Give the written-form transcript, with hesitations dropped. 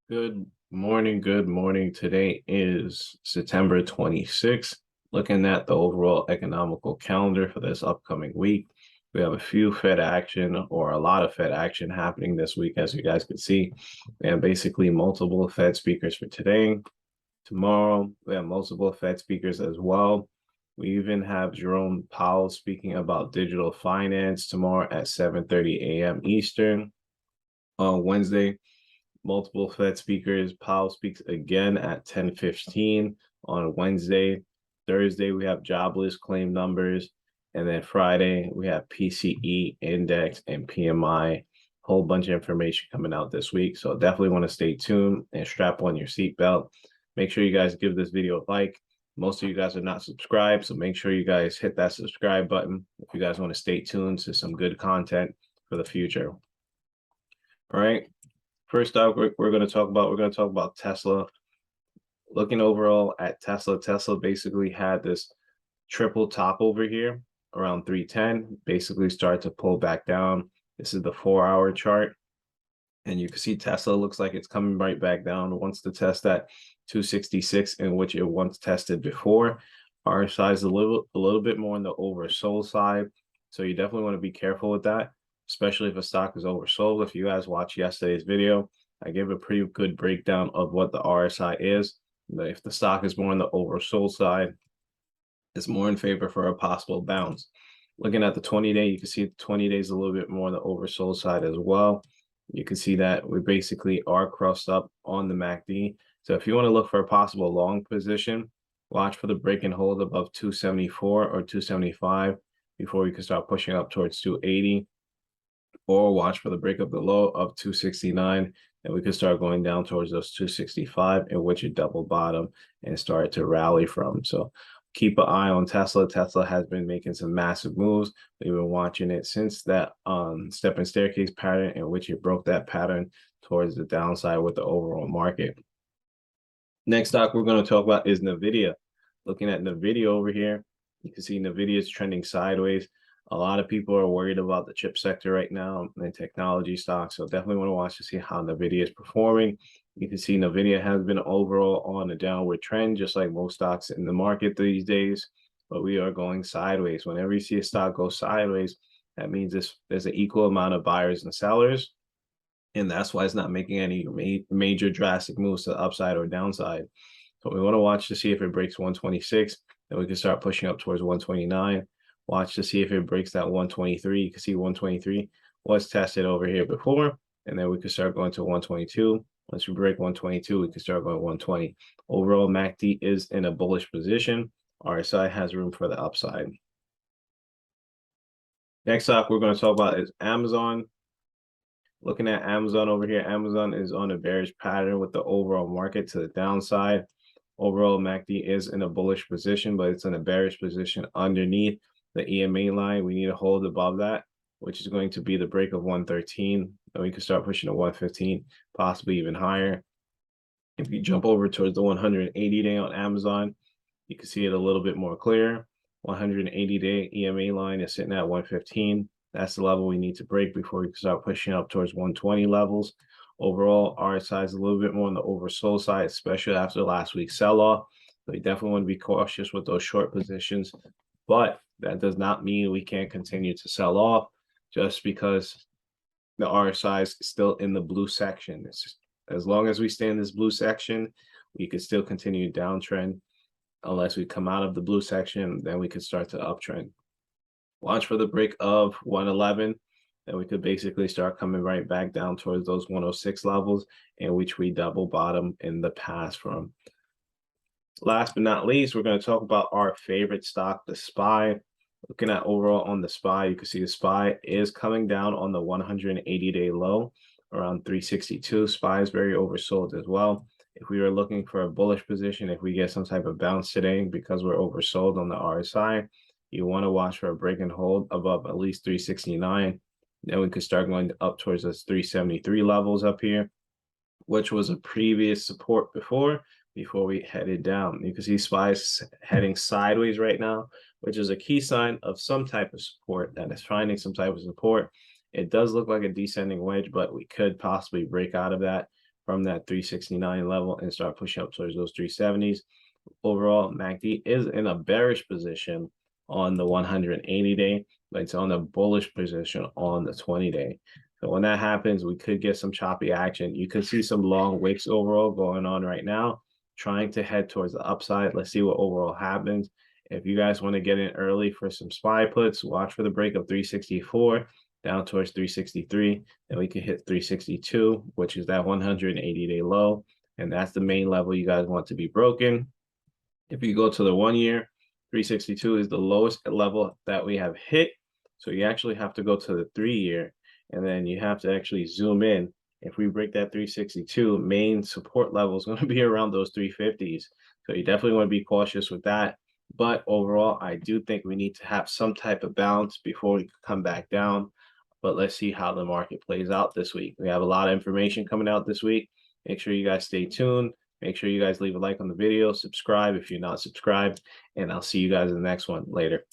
Good morning. Good morning. Today is September 26th. Looking at the overall economical calendar for this upcoming week, we have a few Fed action or a lot of Fed action happening this week, as you guys can see. We have basically multiple Fed speakers for today. Tomorrow, we have multiple Fed speakers as well. We even have Jerome Powell speaking about digital finance tomorrow at 7:30 a.m. Eastern. On Wednesday, multiple Fed speakers. Powell speaks again at 10:15 on Wednesday. Thursday, we have jobless claim numbers. And then Friday, we have PCE index and PMI. Whole bunch of information coming out this week. So definitely want to stay tuned and strap on your seatbelt. Make sure you guys give this video a like. Most of you guys are not subscribed, so make sure you guys hit that subscribe button if you guys want to stay tuned to some good content for the future. All right. First up, we're going to talk about Tesla. Looking overall at Tesla, Tesla basically had this triple top over here around 310, basically started to pull back down. This is the 4-hour chart. And you can see Tesla looks like it's coming right back down. Wants to test that 266, in which it once tested before. RSI is a little bit more on the oversold side. So you definitely want to be careful with that, especially if a stock is oversold. If you guys watched yesterday's video, I gave a pretty good breakdown of what the RSI is. But if the stock is more on the oversold side, it's more in favor for a possible bounce. Looking at the 20-day, you can see the 20 days a little bit more on the oversold side as well. You can see that we basically are crossed up on the MACD. So if you want to look for a possible long position, watch for the break and hold above 274 or 275 before we can start pushing up towards 280, or watch for the break of the low of 269, and we could start going down towards those 265, in which it double bottom and start to rally from. So keep an eye on Tesla. Tesla has been making some massive moves. We've been watching it since that step and staircase pattern, in which it broke that pattern towards the downside with the overall market. Next stock we're going to talk about is Nvidia. Looking at Nvidia over here, you can see Nvidia is trending sideways. A lot of people are worried about the chip sector right now and technology stocks, so definitely want to watch to see how Nvidia is performing. You can see Nvidia has been overall on a downward trend, just like most stocks in the market these days, but we are going sideways. Whenever you see a stock go sideways, that means there's an equal amount of buyers and sellers, and that's why it's not making any major drastic moves to the upside or downside. So we want to watch to see if it breaks 126, then we can start pushing up towards 129. Watch to see if it breaks that 123. You can see 123 was tested over here before, and then we can start going to 122. Once we break 122, we can start going 120. Overall, MACD is in a bullish position. RSI has room for the upside. Next stock we're going to talk about is Amazon. Looking at Amazon over here, Amazon is on a bearish pattern with the overall market to the downside. Overall, MACD is in a bullish position, but it's in a bearish position underneath the EMA line. We need to hold above that, which is going to be the break of 113. Then we can start pushing to 115, possibly even higher. If you jump over towards the 180-day on Amazon, you can see it a little bit more clear. 180-day EMA line is sitting at 115. That's the level we need to break before we can start pushing up towards 120 levels. Overall, RSI is a little bit more on the oversold side, especially after last week's sell-off. So you definitely want to be cautious with those short positions. But that does not mean we can't continue to sell off just because the RSI is still in the blue section. It's just, as long as we stay in this blue section, we could still continue downtrend. Unless we come out of the blue section, then we could start to uptrend. Watch for the break of 111, then we could basically start coming right back down towards those 106 levels, in which we double bottom in the past from. Last but not least, we're going to talk about our favorite stock, the SPY. Looking at overall on the SPY, you can see the SPY is coming down on the 180-day low around 362. SPY is very oversold as well. If we were looking for a bullish position, if we get some type of bounce today because we're oversold on the RSI, you want to watch for a break and hold above at least 369. Then we could start going up towards those 373 levels up here, which was a previous support before we headed down. You can see SPY is heading sideways right now, which is a key sign of some type of support, that is finding some type of support. It does look like a descending wedge, but we could possibly break out of that from that 369 level and start pushing up towards those 370s. Overall, MACD is in a bearish position on the 180-day, but it's on a bullish position on the 20-day. So when that happens, we could get some choppy action. You could see some long wicks overall going on right now, trying to head towards the upside. Let's see what overall happens. If you guys want to get in early for some SPY puts, watch for the break of 364 down towards 363. Then we can hit 362, which is that 180-day low. And that's the main level you guys want to be broken. If you go to the 1 year, 362 is the lowest level that we have hit. So you actually have to go to the 3 year, and then you have to actually zoom in. If we break that 362, main support level is going to be around those 350s. So you definitely want to be cautious with that. But overall, I do think we need to have some type of balance before we come back down. But let's see how the market plays out this week. We have a lot of information coming out this week. Make sure you guys stay tuned. Make sure you guys leave a like on the video, subscribe if you're not subscribed, and I'll see you guys in the next one. Later.